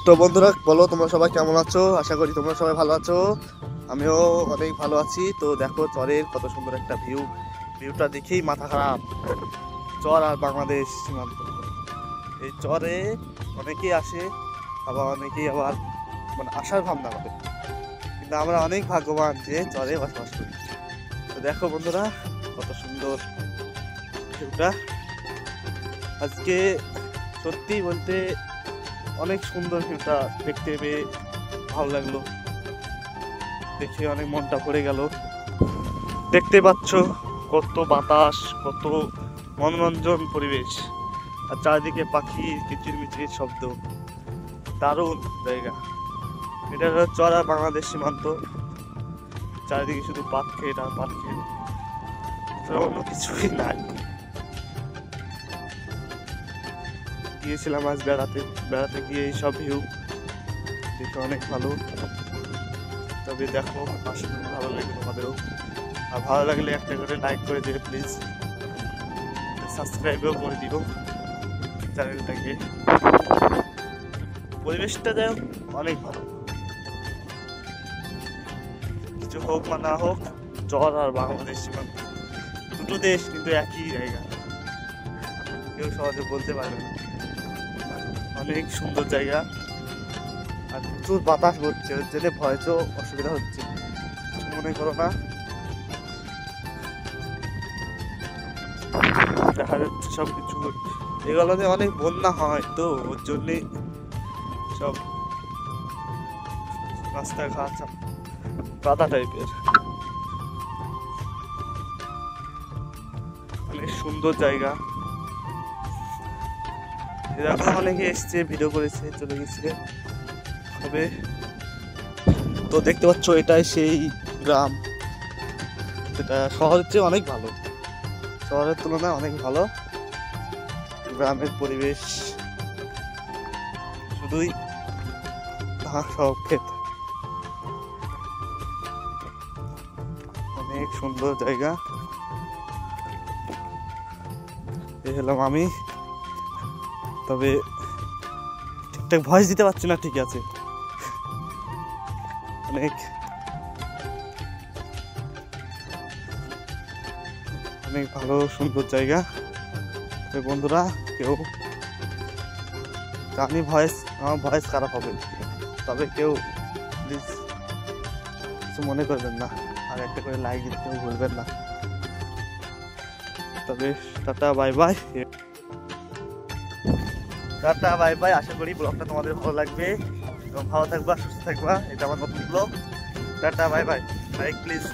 তো বন্ধুরা বলো, তোমরা সবাই কেমন আছো? আশা করি তোমরা সবাই ভালো আছো। আমিও অনেক ভালো আছি। তো দেখো চরের কত সুন্দর একটা ভিউটা দেখেই মাথা খারাপ। চর আর বাংলাদেশ সীমান্ত, এই চরে অনেকেই আসে, আবার মানে আসার ভাবনা করে, কিন্তু আমরা অনেক ভাগ্যবান যে চরে বসবাস করি। তো দেখো বন্ধুরা কত সুন্দর ভিউটা আজকে, সত্যি বলতে অনেক সুন্দর ভিউটা দেখতে পেয়ে ভালো লাগলো, দেখে অনেক মনটা ভরে গেল। দেখতে পাচ্ছ কত বাতাস, কত মনোরঞ্জন পরিবেশ, আর চারিদিকে পাখি কিচিরমিচির শব্দ, দারুণ জায়গা। এটা হলো চর আর বাংলাদেশ সীমান্ত, চারিদিকে শুধু পাট খেত আর পাট খেত, অন্য কিছুই নাই। গিয়েছিলাম আজ বেড়াতে গিয়ে এইসব ভিউ দেখে অনেক ভালো। তবে দেখো আসলে ভালো লাগে তোমাদেরও, আর ভালো লাগলে একটা করে লাইক করে দিও প্লিজ, সাবস্ক্রাইবও করে দিও চ্যানেলটাকে। পরিবেশটা যাই অনেক ভালো, কিছু হোক বা না হোক, চর আর বাংলাদেশ সীমান্ত দুটো দেশ কিন্তু একই জায়গা, কেউ সহজে বলতে পারবে না। অনেক সুন্দর জায়গা, আর প্রচুর বাতাস হচ্ছে, ওর জন্য ভয়েসও অসুবিধা হচ্ছে, মনে করো না। দেখা যাচ্ছে সব কিছু, এগুলোতে অনেক বন্যা হয়, তো ওর জন্যে সব রাস্তাঘাট কাদা টাইপের। অনেক সুন্দর জায়গা, এরকম অনেকে এসছে, ভিডিও করেছে, চলে গেছে। তবে তো দেখতে পাচ্ছ এটাই সেই গ্রাম, এটা শহরের চেয়ে অনেক ভালো, শহরের তুলনায় অনেক ভালো। গ্রামের পরিবেশ শুধুই ধান সব ক্ষেত, অনেক সুন্দর জায়গা। এই হলাম আমি, তবে ঠিকঠাক ভয়েস দিতে পারছি না, ঠিক আছে। অনেক অনেক ভালো সুন্দর জায়গা। বন্ধুরা কেউ জানি আমার ভয়েস খারাপ হবে, তবে কেউ প্লিজ কিছু মনে করবেন না, আর একটা করে লাইক দিতে ভুলবেন না। তবে tata bye bye, tata bye bye. আশা করি ব্লগটা তোমাদের ভালো লাগবে এবং ভালো থাকবা, সুস্থ থাকবা। এটা আমার নতুন blog. Tata bye by, like please.